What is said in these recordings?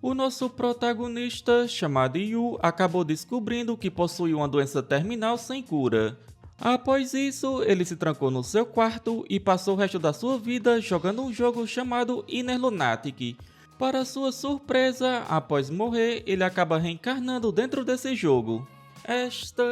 O nosso protagonista, chamado Yu, acabou descobrindo que possui uma doença terminal sem cura. Após isso, ele se trancou no seu quarto e passou o resto da sua vida jogando um jogo chamado Inner Lunatic. Para sua surpresa, após morrer, ele acaba reencarnando dentro desse jogo. Esta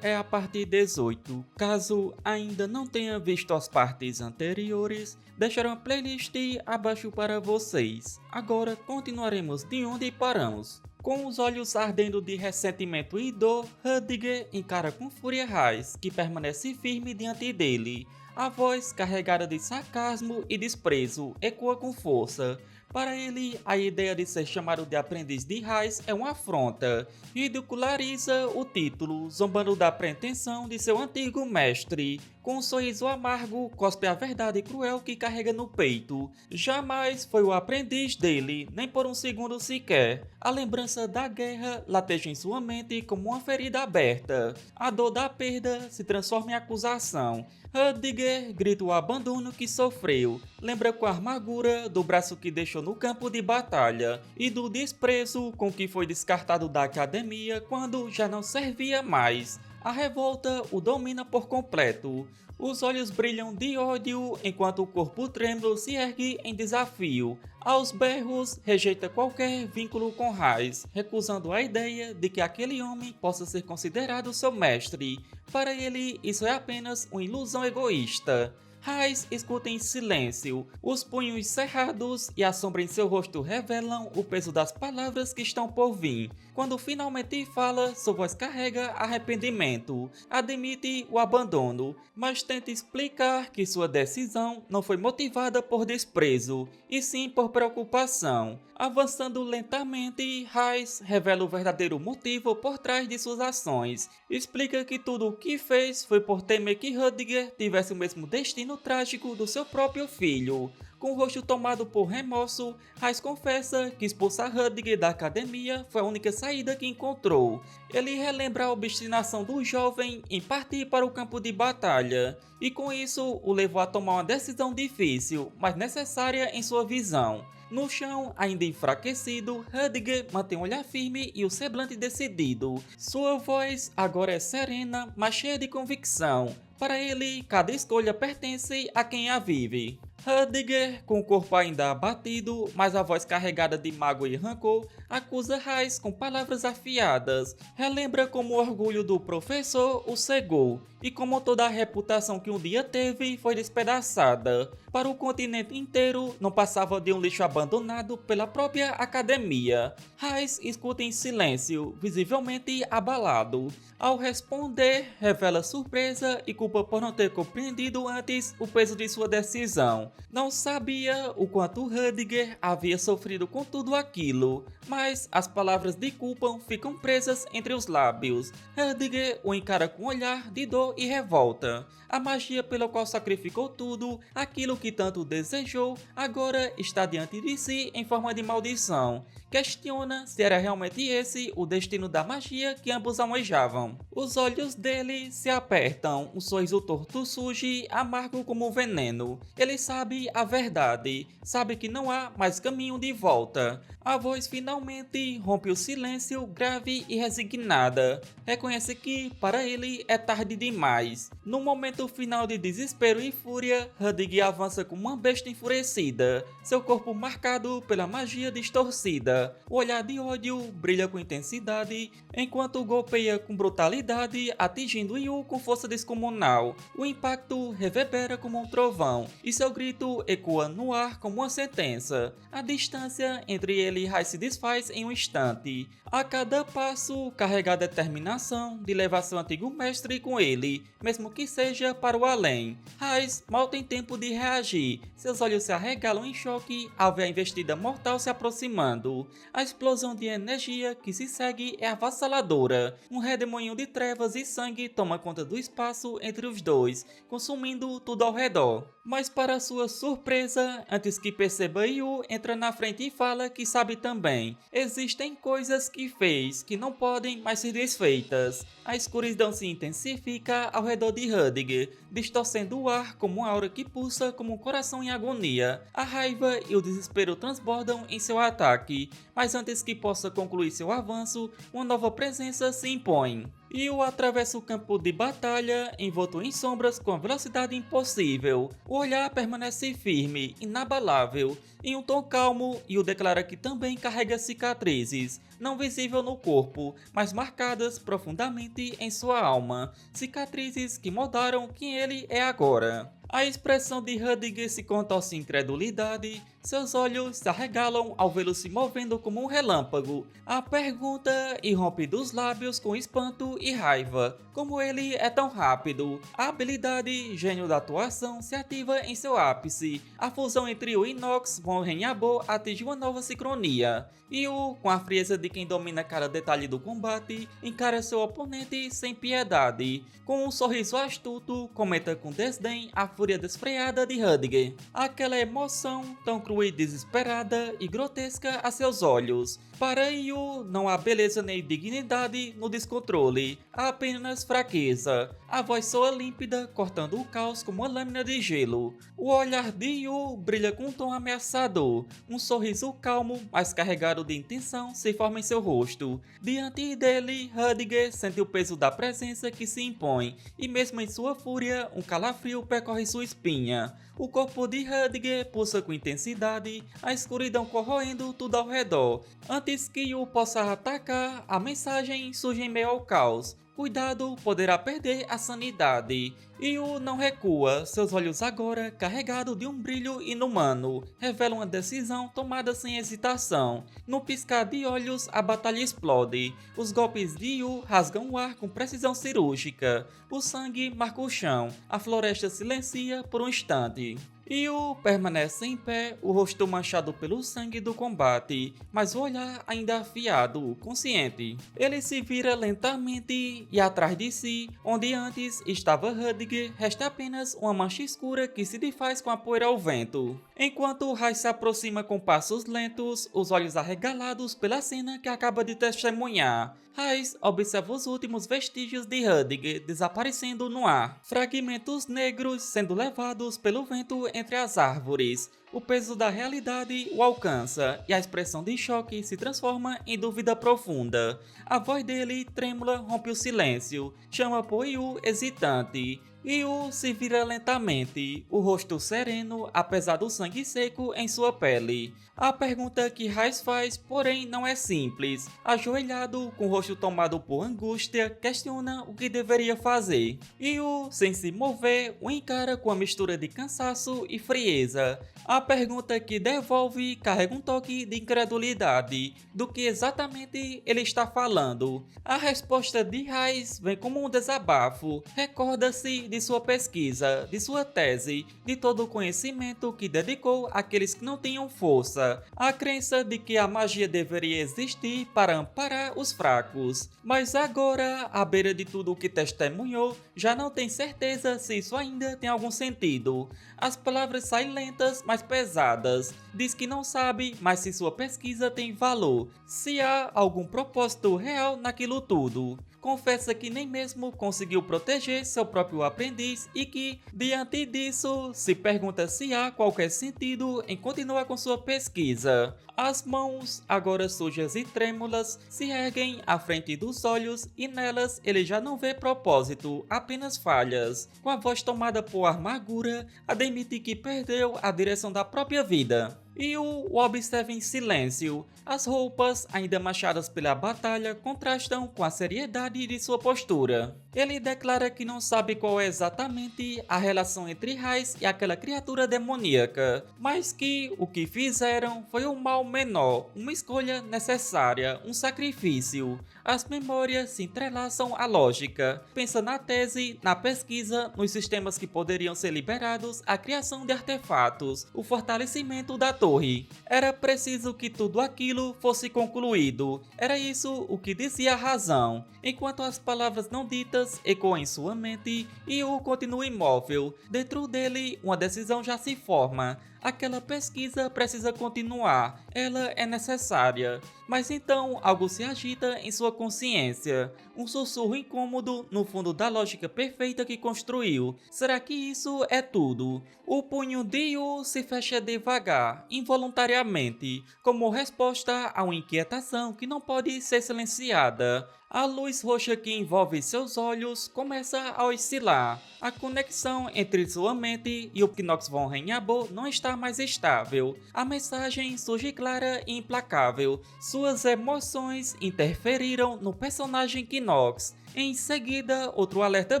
é a parte 18. Caso ainda não tenha visto as partes anteriores, deixarei uma playlist abaixo para vocês. Agora continuaremos de onde paramos. Com os olhos ardendo de ressentimento e dor, Rudiger encara com fúria Raiz, que permanece firme diante dele. A voz, carregada de sarcasmo e desprezo, ecoa com força. Para ele, a ideia de ser chamado de aprendiz de Raiz é uma afronta. Ridiculariza o título, zombando da pretensão de seu antigo mestre. Com um sorriso amargo, cospe a verdade cruel que carrega no peito. Jamais foi o aprendiz dele, nem por um segundo sequer. A lembrança da guerra lateja em sua mente como uma ferida aberta. A dor da perda se transforma em acusação. Rudiger grita o abandono que sofreu. Lembra com a amargura do braço que deixou no campo de batalha e do desprezo com que foi descartado da academia quando já não servia mais. A revolta o domina por completo. Os olhos brilham de ódio enquanto o corpo trêmulo se ergue em desafio. Aos berros, rejeita qualquer vínculo com Raiz, recusando a ideia de que aquele homem possa ser considerado seu mestre. Para ele, isso é apenas uma ilusão egoísta. Raiz escuta em silêncio, os punhos cerrados e a sombra em seu rosto revelam o peso das palavras que estão por vir. Quando finalmente fala, sua voz carrega arrependimento. Admite o abandono, mas tenta explicar que sua decisão não foi motivada por desprezo, e sim por preocupação. Avançando lentamente, Raiz revela o verdadeiro motivo por trás de suas ações. Explica que tudo o que fez foi por temer que Rudiger tivesse o mesmo destino trágico do seu próprio filho. Com o rosto tomado por remorso, Raiz confessa que expulsar Rudiger da academia foi a única saída que encontrou. Ele relembra a obstinação do jovem em partir para o campo de batalha, e com isso o levou a tomar uma decisão difícil, mas necessária em sua visão. No chão, ainda enfraquecido, Rudiger mantém o olhar firme e o semblante decidido. Sua voz agora é serena, mas cheia de convicção. Para ele, cada escolha pertence a quem a vive. Rudiger, com o corpo ainda abatido, mas a voz carregada de mágoa e rancor, acusa Raiz com palavras afiadas. Relembra como o orgulho do professor o cegou e como toda a reputação que um dia teve foi despedaçada. Para o continente inteiro, não passava de um lixo abandonado pela própria academia. Raiz escuta em silêncio, visivelmente abalado. Ao responder, revela surpresa e culpa por não ter compreendido antes o peso de sua decisão. Não sabia o quanto Rudiger havia sofrido com tudo aquilo, mas as palavras de culpa ficam presas entre os lábios. Rudiger o encara com um olhar de dor e revolta. A magia pela qual sacrificou tudo, aquilo que tanto desejou, agora está diante de si em forma de maldição. Questiona se era realmente esse o destino da magia que ambos almejavam. Os olhos dele se apertam, um sorriso torto surge, amargo como um veneno. Ele sabe a verdade, sabe que não há mais caminho de volta. A voz finalmente rompe o silêncio grave e resignada. Reconhece que, para ele, é tarde demais. No momento final de desespero e fúria, Rudiger avança como uma besta enfurecida, seu corpo marcado pela magia distorcida. O olhar de ódio brilha com intensidade, enquanto golpeia com brutalidade, atingindo Yu com força descomunal. O impacto reverbera como um trovão, e seu grito ecoa no ar como uma sentença. A distância entre ele e Raiz se desfaz em um instante. A cada passo, carrega a determinação de levar seu antigo mestre com ele, mesmo que seja para o além. Raiz mal tem tempo de reagir, seus olhos se arregalam em choque ao ver a investida mortal se aproximando. A explosão de energia que se segue é avassaladora. Um redemoinho de trevas e sangue toma conta do espaço entre os dois, consumindo tudo ao redor. Mas para sua surpresa, antes que perceba, Yu entra na frente e fala que sabe também. Existem coisas que fez que não podem mais ser desfeitas. A escuridão se intensifica ao redor de Rudiger, distorcendo o ar como uma aura que pulsa como um coração em agonia. A raiva e o desespero transbordam em seu ataque, mas antes que possa concluir seu avanço, uma nova presença se impõe. Yu atravessa o campo de batalha, envolto em sombras com velocidade impossível. O olhar permanece firme, inabalável. Em um tom calmo, Yu declara que também carrega cicatrizes, não visíveis no corpo, mas marcadas profundamente em sua alma. Cicatrizes que moldaram quem ele é agora. A expressão de Rudiger se contorce em incredulidade, seus olhos se arregalam ao vê-lo se movendo como um relâmpago. A pergunta irrompe dos lábios com espanto e raiva. Como ele é tão rápido? A habilidade gênio da atuação se ativa em seu ápice. A fusão entre o Inox e o Renhabo atinge uma nova sincronia. Yu, com a frieza de quem domina cada detalhe do combate, encara seu oponente sem piedade. Com um sorriso astuto, comenta com desdém a fúria desfreada de Rudiger. Aquela emoção tão crua e desesperada e grotesca a seus olhos. Para Yu, não há beleza nem dignidade no descontrole, há apenas fraqueza. A voz soa límpida, cortando o caos como uma lâmina de gelo. O olhar de Yu brilha com um tom ameaçador. Um sorriso calmo, mas carregado de intenção, se forma em seu rosto. Diante dele, Rudiger sente o peso da presença que se impõe, e mesmo em sua fúria, um calafrio percorre sua espinha. O corpo de Rudiger pulsa com intensidade, a escuridão corroendo tudo ao redor. Antes que Yu possa atacar, a mensagem surge em meio ao caos. Cuidado, poderá perder a sanidade. Yu não recua, seus olhos agora, carregados de um brilho inumano, revelam uma decisão tomada sem hesitação. No piscar de olhos, a batalha explode. Os golpes de Yu rasgam o ar com precisão cirúrgica. O sangue marca o chão, a floresta silencia por um instante. Yu permanece em pé, o rosto manchado pelo sangue do combate, mas o olhar ainda afiado, consciente. Ele se vira lentamente e atrás de si, onde antes estava Rudiger, resta apenas uma mancha escura que se desfaz com a poeira ao vento. Enquanto Rai se aproxima com passos lentos, os olhos arregalados pela cena que acaba de testemunhar. Rai observa os últimos vestígios de Rudiger desaparecendo no ar, fragmentos negros sendo levados pelo vento entre as árvores. O peso da realidade o alcança e a expressão de choque se transforma em dúvida profunda. A voz dele, trêmula, rompe o silêncio, chama por Yu hesitante. Yu se vira lentamente, o rosto sereno, apesar do sangue seco em sua pele. A pergunta que Rais faz, porém, não é simples. Ajoelhado, com o rosto tomado por angústia, questiona o que deveria fazer. Yu, sem se mover, o encara com a mistura de cansaço e frieza. A pergunta que devolve carrega um toque de incredulidade do que exatamente ele está falando. A resposta de Rais vem como um desabafo. Recorda-se de sua pesquisa, de sua tese, de todo o conhecimento que dedicou àqueles que não tinham força. A crença de que a magia deveria existir para amparar os fracos. Mas agora, à beira de tudo o que testemunhou, já não tem certeza se isso ainda tem algum sentido. As palavras saem lentas, mas pesadas. Diz que não sabe, mas se sua pesquisa tem valor, se há algum propósito real naquilo tudo. Confessa que nem mesmo conseguiu proteger seu próprio aprendiz e que, diante disso, se pergunta se há qualquer sentido em continuar com sua pesquisa. As mãos, agora sujas e trêmulas, se erguem à frente dos olhos e nelas ele já não vê propósito, apenas falhas. Com a voz tomada por amargura, admite que perdeu a direção da própria vida. Yu o observa em silêncio. As roupas, ainda manchadas pela batalha, contrastam com a seriedade de sua postura. Ele declara que não sabe qual é exatamente a relação entre Rais e aquela criatura demoníaca, mas que o que fizeram foi um mal menor, uma escolha necessária, um sacrifício. As memórias se entrelaçam à lógica. Pensa na tese, na pesquisa, nos sistemas que poderiam ser liberados, a criação de artefatos, o fortalecimento da torre. Era preciso que tudo aquilo fosse concluído. Era isso o que dizia a razão. Enquanto as palavras não ditas ecoam em sua mente, Yu continua imóvel. Dentro dele, uma decisão já se forma. Aquela pesquisa precisa continuar, ela é necessária. Mas então algo se agita em sua consciência. Um sussurro incômodo no fundo da lógica perfeita que construiu. Será que isso é tudo? O punho de Yu se fecha devagar, involuntariamente, como resposta a uma inquietação que não pode ser silenciada. A luz roxa que envolve seus olhos começa a oscilar. A conexão entre sua mente e o Knox von Reinhabo não está mais estável. A mensagem surge clara e implacável. Suas emoções interferiram no personagem Knox. Em seguida, outro alerta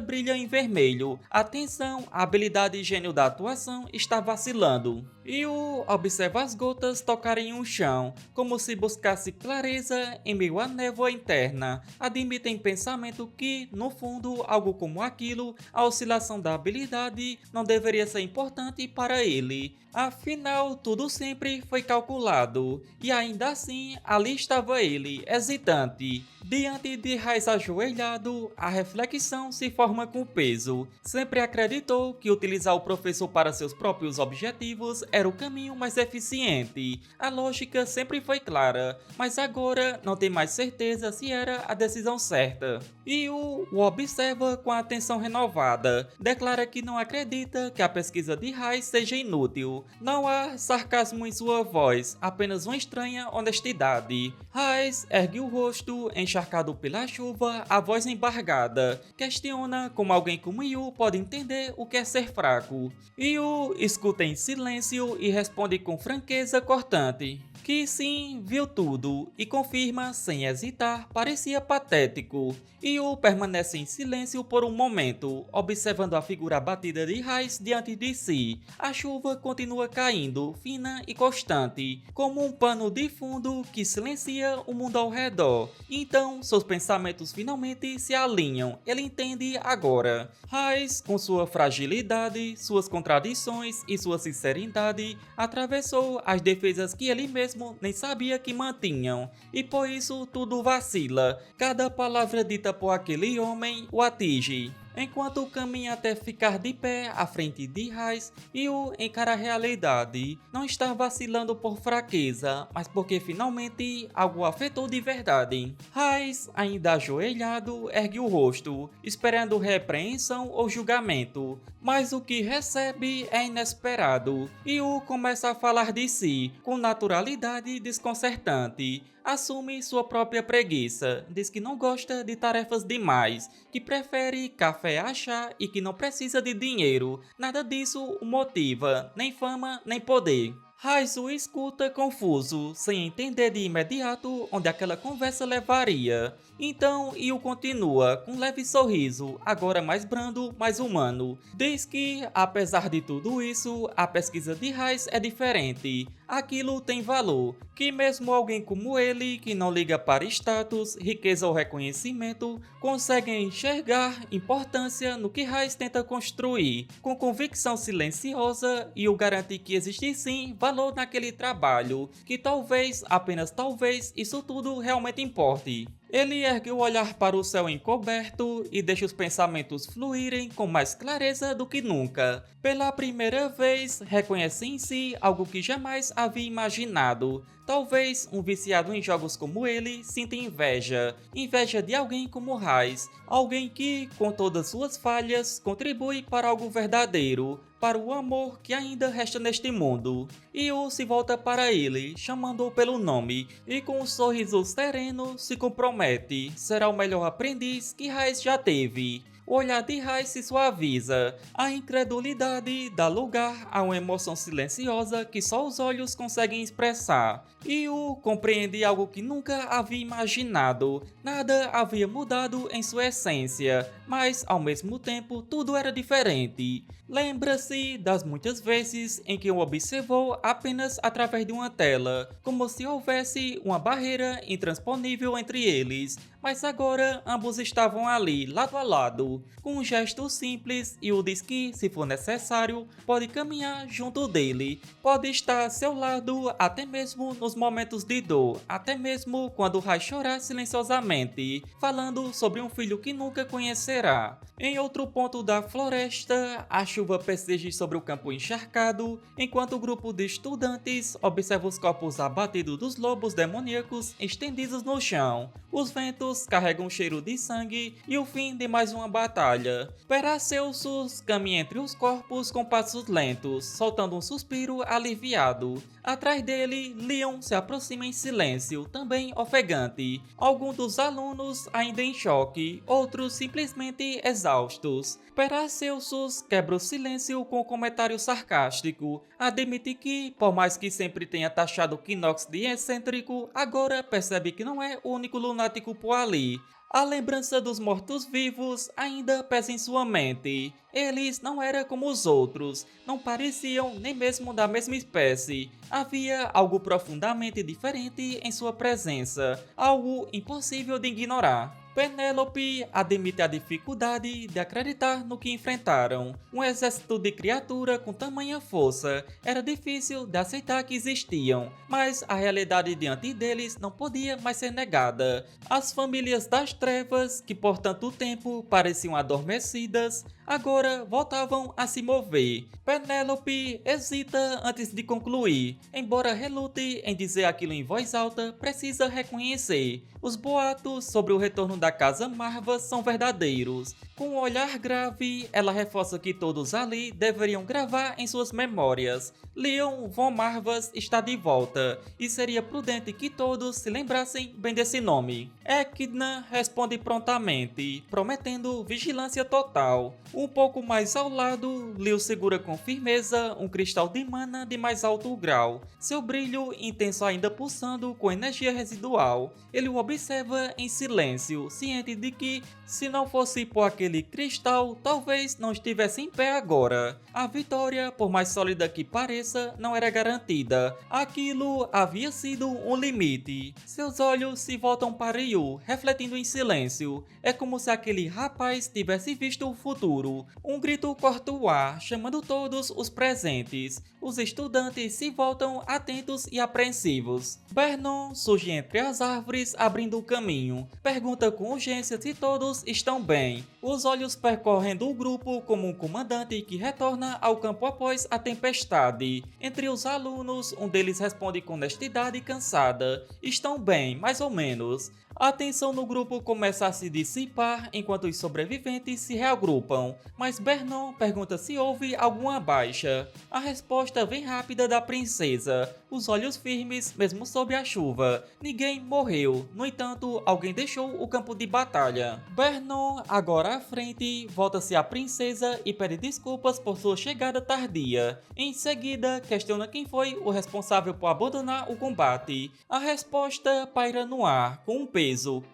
brilha em vermelho. Atenção, a habilidade e gênio da atuação está vacilando. Yu observa as gotas tocarem o chão, como se buscasse clareza em meio à névoa interna. Admite em pensamento que, no fundo, algo como aquilo, a oscilação da habilidade, não deveria ser importante para ele. Afinal, tudo sempre foi calculado. E ainda assim, ali estava ele, hesitante. Diante de Raiz ajoelhado, a reflexão se forma com peso. Sempre acreditou que utilizar o professor para seus próprios objetivos era o caminho mais eficiente. A lógica sempre foi clara, mas agora não tem mais certeza se era a decisão certa. Yu o observa com atenção renovada. Declara que não acredita que a pesquisa de Raiz seja inútil. Não há sarcasmo em sua voz, apenas uma estranha honestidade. Raiz ergue o rosto, encharcado pela chuva, a voz embargada. Questiona como alguém como Yu pode entender o que é ser fraco. Yu escuta em silêncio e responde com franqueza cortante que sim, viu tudo, e confirma sem hesitar, parecia patético. Yu permanece em silêncio por um momento, observando a figura abatida de Raiz diante de si. A chuva continua caindo, fina e constante, como um pano de fundo que silencia o mundo ao redor. Então, seus pensamentos finalmente se alinham, ele entende agora. Raiz, com sua fragilidade, suas contradições e sua sinceridade, atravessou as defesas que ele mesmo nem sabia que mantinham, e por isso tudo vacila. Cada palavra dita por aquele homem o atinge. Enquanto caminha até ficar de pé à frente de Raiz, Yu encara a realidade. Não está vacilando por fraqueza, mas porque finalmente algo afetou de verdade. Raiz, ainda ajoelhado, ergue o rosto, esperando repreensão ou julgamento. Mas o que recebe é inesperado. Yu começa a falar de si, com naturalidade desconcertante. Assume sua própria preguiça, diz que não gosta de tarefas demais, que prefere café a chá e que não precisa de dinheiro. Nada disso o motiva, nem fama, nem poder. Raiz o escuta confuso, sem entender de imediato onde aquela conversa levaria. Então Yu continua, com um leve sorriso, agora mais brando, mais humano. Diz que, apesar de tudo isso, a pesquisa de Raiz é diferente. Aquilo tem valor, que mesmo alguém como ele, que não liga para status, riqueza ou reconhecimento, consegue enxergar importância no que Raiz tenta construir. Com convicção silenciosa, Yu garante que existe sim valor naquele trabalho, que talvez, apenas talvez, isso tudo realmente importe. Ele ergue o olhar para o céu encoberto e deixa os pensamentos fluírem com mais clareza do que nunca. Pela primeira vez, reconhece em si algo que jamais havia imaginado. Talvez um viciado em jogos como ele sinta inveja. Inveja de alguém como Raiz. Alguém que, com todas suas falhas, contribui para algo verdadeiro. Para o amor que ainda resta neste mundo. Yu se volta para ele, chamando-o pelo nome, e com um sorriso sereno se compromete. Será o melhor aprendiz que Raiz já teve. O olhar de Raiz se suaviza. A incredulidade dá lugar a uma emoção silenciosa que só os olhos conseguem expressar. Yu compreende algo que nunca havia imaginado. Nada havia mudado em sua essência, mas ao mesmo tempo tudo era diferente. Lembra-se das muitas vezes em que o observou apenas através de uma tela, como se houvesse uma barreira intransponível entre eles, mas agora ambos estavam ali, lado a lado. lado, com um gesto simples, Yu diz que, se for necessário, pode caminhar junto dele, pode estar a seu lado até mesmo nos momentos de dor, até mesmo quando vai chorar silenciosamente, falando sobre um filho que nunca conhecerá. Em outro ponto da floresta, a chuva persiste sobre o campo encharcado, enquanto o grupo de estudantes observa os corpos abatidos dos lobos demoníacos estendidos no chão. Os ventos carregam o cheiro de sangue e o fim de mais uma batalha. Peraceusus caminha entre os corpos com passos lentos, soltando um suspiro aliviado. Atrás dele, Leon se aproxima em silêncio, também ofegante. Alguns dos alunos ainda em choque, outros simplesmente exaustos. Peraceusus quebra o silêncio com um comentário sarcástico. Admite que, por mais que sempre tenha taxado Knox de excêntrico, agora percebe que não é o único lunático por ali. A lembrança dos mortos-vivos ainda pesa em sua mente. Eles não eram como os outros, não pareciam nem mesmo da mesma espécie. Havia algo profundamente diferente em sua presença, algo impossível de ignorar. Penélope admite a dificuldade de acreditar no que enfrentaram. Um exército de criatura com tamanha força. Era difícil de aceitar que existiam, mas a realidade diante deles não podia mais ser negada. As famílias das trevas, que por tanto tempo pareciam adormecidas, agora voltavam a se mover. Penélope hesita antes de concluir. Embora relute em dizer aquilo em voz alta, precisa reconhecer. Os boatos sobre o retorno da Casa Marvas são verdadeiros. Com um olhar grave, ela reforça que todos ali deveriam gravar em suas memórias. Leon von Marvas está de volta, e seria prudente que todos se lembrassem bem desse nome. Echidna responde prontamente, prometendo vigilância total. Um pouco mais ao lado, Leo segura com firmeza um cristal de mana de mais alto grau, seu brilho intenso ainda pulsando com energia residual. Ele o observa em silêncio, ciente de que, se não fosse por aquele cristal, talvez não estivesse em pé agora. A vitória, por mais sólida que pareça, não era garantida. Aquilo havia sido um limite. Seus olhos se voltam para Yu, refletindo em silêncio. É como se aquele rapaz tivesse visto o futuro. Um grito corta o ar, chamando todos os presentes. Os estudantes se voltam atentos e apreensivos. Vernon surge entre as árvores, abrindo o caminho. Pergunta com urgência se todos estão bem. Os olhos percorrendo o grupo como um comandante que retorna ao campo após a tempestade. Entre os alunos, um deles responde com honestidade cansada. Estão bem, mais ou menos. A tensão no grupo começa a se dissipar enquanto os sobreviventes se reagrupam, mas Vernon pergunta se houve alguma baixa. A resposta vem rápida da princesa, os olhos firmes mesmo sob a chuva. Ninguém morreu, no entanto, alguém deixou o campo de batalha. Vernon, agora à frente, volta-se à princesa e pede desculpas por sua chegada tardia. Em seguida, questiona quem foi o responsável por abandonar o combate. A resposta paira no ar, com um peso.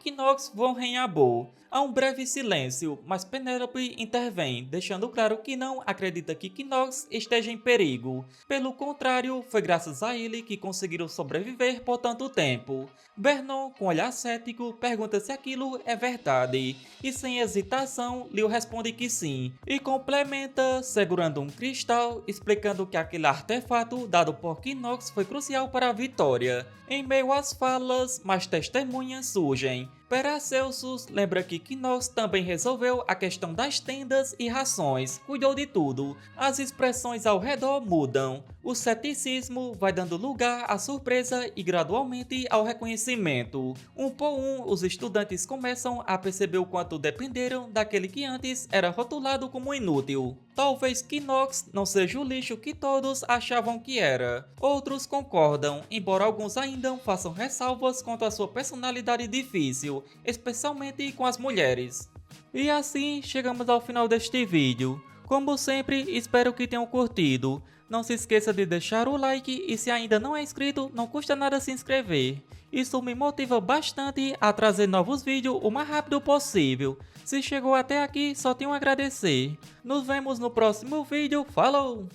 Knox von Renhabor. Há um breve silêncio, mas Penélope intervém, deixando claro que não acredita que Knox esteja em perigo. Pelo contrário, foi graças a ele que conseguiram sobreviver por tanto tempo. Vernon, com olhar cético, pergunta se aquilo é verdade, e sem hesitação, Leo responde que sim, e complementa segurando um cristal, explicando que aquele artefato dado por Knox foi crucial para a vitória. Em meio às falas, mais testemunhas surgem. Peraceusus lembra que Knox também resolveu a questão das tendas e rações, cuidou de tudo. As expressões ao redor mudam. O ceticismo vai dando lugar à surpresa e gradualmente ao reconhecimento. Um por um, os estudantes começam a perceber o quanto dependeram daquele que antes era rotulado como inútil. Talvez Knox não seja o lixo que todos achavam que era. Outros concordam, embora alguns ainda façam ressalvas quanto à sua personalidade difícil, especialmente com as mulheres. E assim chegamos ao final deste vídeo. Como sempre, espero que tenham curtido. Não se esqueça de deixar o like e se ainda não é inscrito, não custa nada se inscrever. Isso me motiva bastante a trazer novos vídeos o mais rápido possível. Se chegou até aqui, só tenho a agradecer. Nos vemos no próximo vídeo. Falou!